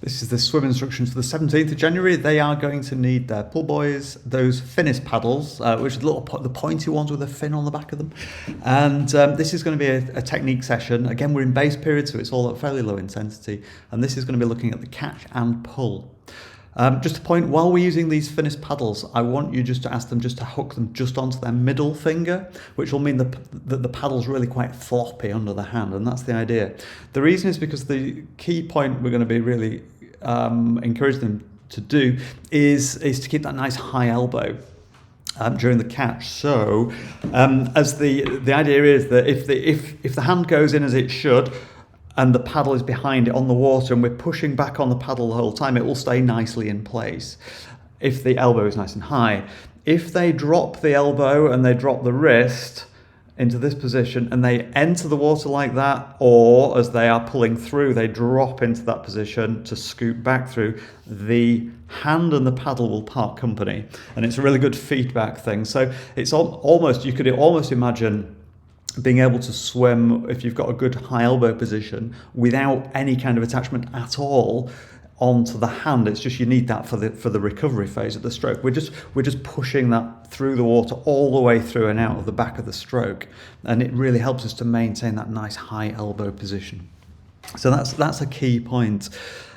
This is the swim instructions for the 17th of January. They are going to need their pull buoys, those Finnis paddles, which are the pointy ones with a fin on the back of them. And this is going to be a technique session. Again, we're in base period, so it's all at fairly low intensity. And this is going to be looking at the catch and pull. Just a point, while we're using these Finnis paddles, I want you just to ask them just to hook them just onto their middle finger, which will mean that the paddle's really quite floppy under the hand, and that's the idea. The reason is because the key point we're going to be really encouraging them to do is to keep that nice high elbow during the catch. So as the idea is that if the hand goes in as it should, and the paddle is behind it on the water, and we're pushing back on the paddle the whole time, it will stay nicely in place if the elbow is nice and high. If they drop the elbow and they drop the wrist into this position and they enter the water like that, or as they are pulling through, they drop into that position to scoot back through, the hand and the paddle will part company. And it's a really good feedback thing. So it's almost, you could almost imagine being able to swim, if you've got a good high elbow position, without any kind of attachment at all onto the hand. It's just you need that for the recovery phase of the stroke. We're just pushing that through the water all the way through and out of the back of the stroke, and it really helps us to maintain that nice high elbow position. So that's a key point.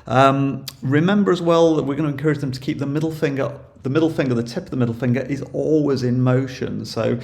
Remember as well that we're going to encourage them to keep the middle finger, the tip of the middle finger is always in motion. So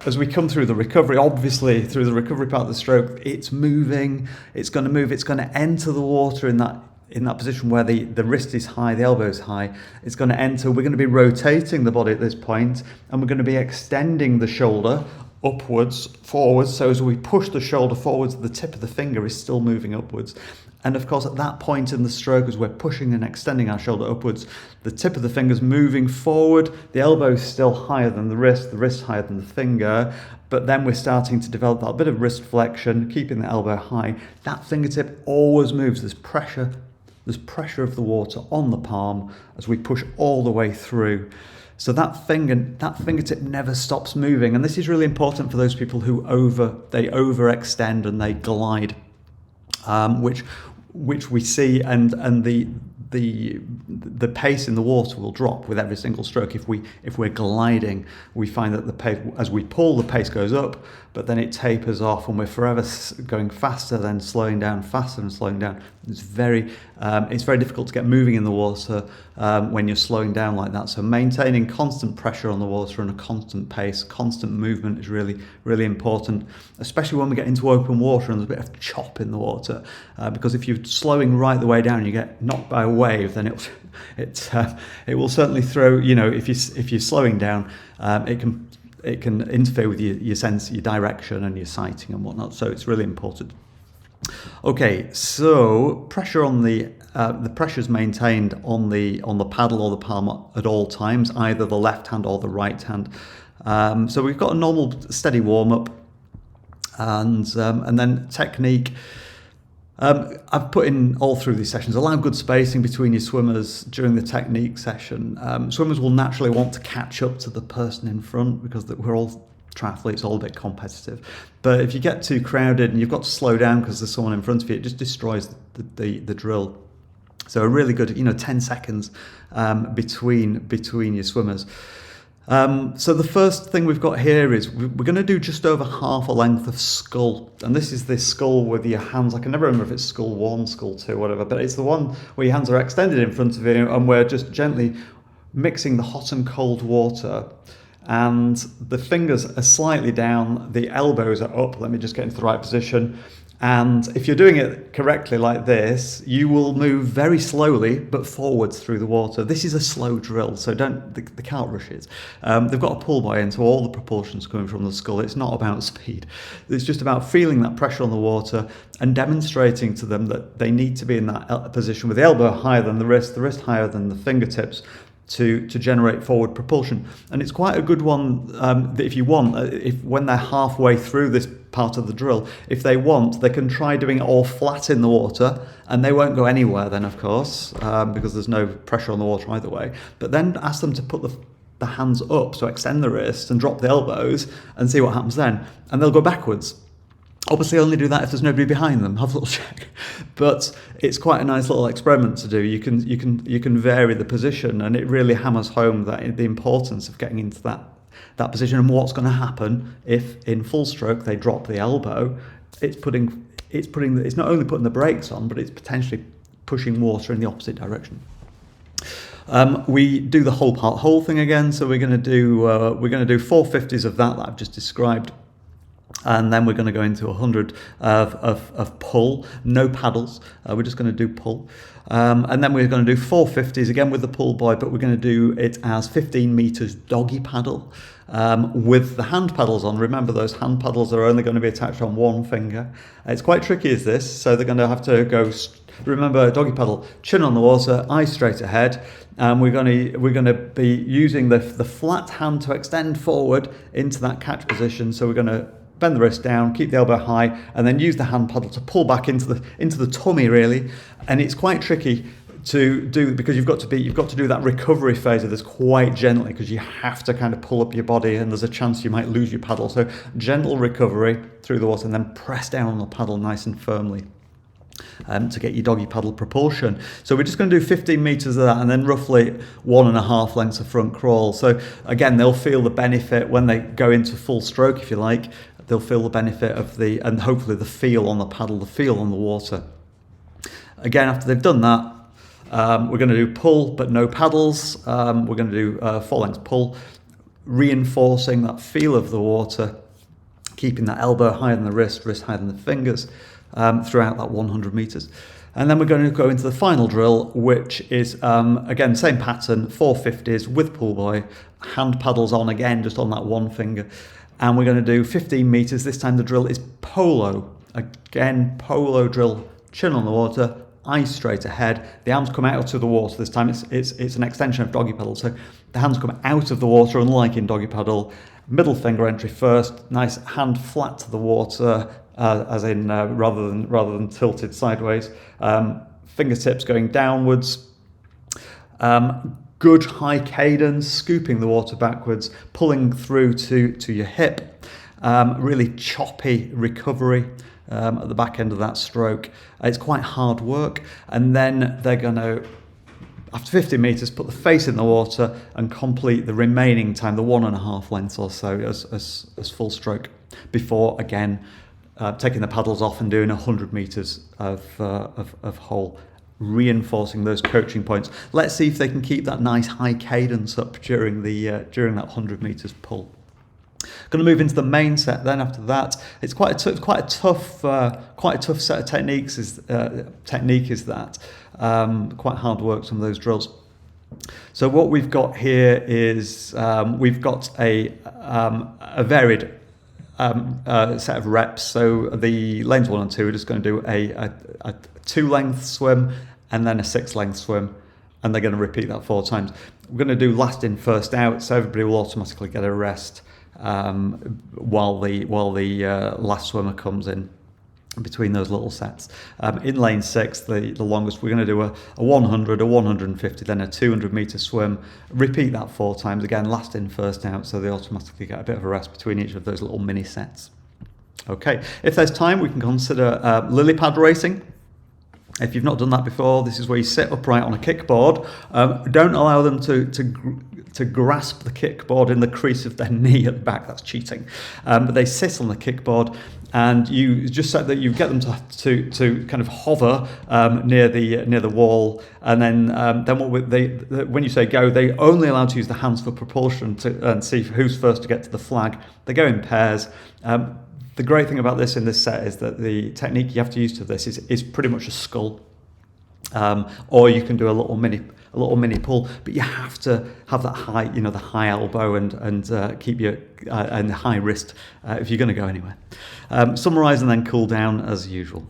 as we come through the recovery, obviously through the recovery part of the stroke, it's moving, it's going to move, it's going to enter the water in that position where the wrist is high, the elbow is high. It's going to enter, we're going to be rotating the body at this point, and we're going to be extending the shoulder upwards, forwards. So as we push the shoulder forwards, the tip of the finger is still moving upwards. And of course, at that point in the stroke, as we're pushing and extending our shoulder upwards, the tip of the finger's moving forward, the elbow is still higher than the wrist higher than the finger, but then we're starting to develop that bit of wrist flexion, keeping the elbow high. That fingertip always moves. There's pressure of the water on the palm as we push all the way through. So that fingertip never stops moving. And this is really important for those people who overextend and they glide, which we see, and the pace in the water will drop with every single stroke. If we're gliding, we find that the pace, as we pull, the pace goes up, but then it tapers off, and we're forever going faster, then slowing down, faster and slowing down. It's very difficult to get moving in the water when you're slowing down like that. So maintaining constant pressure on the water and a constant pace, constant movement is really, really important, especially when we get into open water and there's a bit of chop in the water, because if you're slowing right the way down, you get knocked by a wave, then it will certainly throw, if you're slowing down, it can interfere with your sense, your direction and your sighting and whatnot. So it's really important. Okay, so pressure on the pressure's maintained on the paddle or the palm at all times, either the left hand or the right hand. So we've got a normal steady warm up, and then technique. I've put in all through these sessions, allow good spacing between your swimmers during the technique session. Swimmers will naturally want to catch up to the person in front because we're all triathletes, all a bit competitive. But if you get too crowded and you've got to slow down because there's someone in front of you, it just destroys the drill. So a really good, 10 seconds between your swimmers. So the first thing we've got here is we're going to do just over half a length of scull, and this is the scull with your hands. I can never remember if it's skull 1, skull 2, whatever, but it's the one where your hands are extended in front of you, and we're just gently mixing the hot and cold water, and the fingers are slightly down, the elbows are up. Let me just get into the right position. And if you're doing it correctly like this, you will move very slowly but forwards through the water. This is a slow drill, so they can't rush it. They've got a pull buoy into all the propulsions coming from the skull. It's not about speed. It's just about feeling that pressure on the water and demonstrating to them that they need to be in that position with the elbow higher than the wrist higher than the fingertips, to generate forward propulsion. And it's quite a good one that if you want, when they're halfway through this part of the drill, if they want, they can try doing it all flat in the water, and they won't go anywhere then, of course, because there's no pressure on the water either way. But then ask them to put the hands up, so extend the wrist and drop the elbows and see what happens then. And they'll go backwards. Obviously, only do that if there's nobody behind them. Have a little check, but it's quite a nice little experiment to do. You can vary the position, and it really hammers home that the importance of getting into that position and what's going to happen if in full stroke they drop the elbow. It's not only putting the brakes on, but it's potentially pushing water in the opposite direction. We do the whole part whole thing again. So we're going to do 450s of that I've just described. And then we're going to go into 100 of pull, no paddles. We're just going to do pull. And then we're going to do 450s again with the pull buoy, but we're going to do it as 15 meters doggy paddle with the hand paddles on. Remember, those hand paddles are only going to be attached on one finger. It's quite tricky as this, so they're going to have to go. Remember, doggy paddle, chin on the water, eyes straight ahead. We're going to be using the flat hand to extend forward into that catch position. So we're going to bend the wrist down, keep the elbow high, and then use the hand paddle to pull back into the tummy, really. And it's quite tricky to do because you've got to do that recovery phase of this quite gently, because you have to kind of pull up your body, and there's a chance you might lose your paddle. So gentle recovery through the water, and then press down on the paddle nice and firmly. To get your doggy paddle propulsion. So we're just going to do 15 meters of that, and then roughly 1.5 lengths of front crawl. So again, they'll feel the benefit when they go into full stroke, if you like. They'll feel the benefit of and hopefully the feel on the paddle, the feel on the water. Again, after they've done that, we're going to do pull, but no paddles. We're going to do 4 lengths pull, reinforcing that feel of the water, keeping that elbow higher than the wrist higher than the fingers. Throughout that 100 meters. And then we're going to go into the final drill, which is, again, same pattern, 450s with pull buoy, hand paddles on again, just on that one finger. And we're going to do 15 meters. This time the drill is polo. Again, polo drill, chin on the water, eyes straight ahead. The arms come out of the water. This time it's an extension of doggy paddle. So the hands come out of the water, unlike in doggy paddle. Middle finger entry first, nice hand flat to the water, as in rather than tilted sideways. Fingertips going downwards. Good high cadence, scooping the water backwards, pulling through to your hip. Really choppy recovery at the back end of that stroke. It's quite hard work. And then they're going to, after 50 meters, put the face in the water and complete the remaining time, the 1.5 lengths or so, as full stroke, before again taking the paddles off and doing 100 meters of hole, reinforcing those coaching points. Let's see if they can keep that nice high cadence up during that 100 meters pull. Going to move into the main set then. After that, it's quite a tough set of techniques. Technique is that quite hard work, some of those drills. So what we've got here is we've got a varied set of reps. So the lanes 1 and 2 are just going to do a 2-length swim and then a 6-length swim, and they're going to repeat that 4 times. We're going to do last in, first out, so everybody will automatically get a rest while the last swimmer comes in between those little sets. In lane 6, the longest, we're going to do a 100, a 150, then a 200 meter swim. Repeat that 4 times, again, last in, first out, so they automatically get a bit of a rest between each of those little mini sets. Okay, if there's time, we can consider lily pad racing. If you've not done that before, this is where you sit upright on a kickboard. Don't allow them to grasp the kickboard in the crease of their knee at the back. That's cheating. But they sit on the kickboard, and you just set that you get them to kind of hover near the wall, and then when you say go, they only allowed to use the hands for propulsion and see who's first to get to the flag. They go in pairs. The great thing about this in this set is that the technique you have to use to this is pretty much a scull, or you can do a little mini pull, but you have to have that high, the high elbow and keep your and high wrist if you're going to go anywhere. Summarise and then cool down as usual.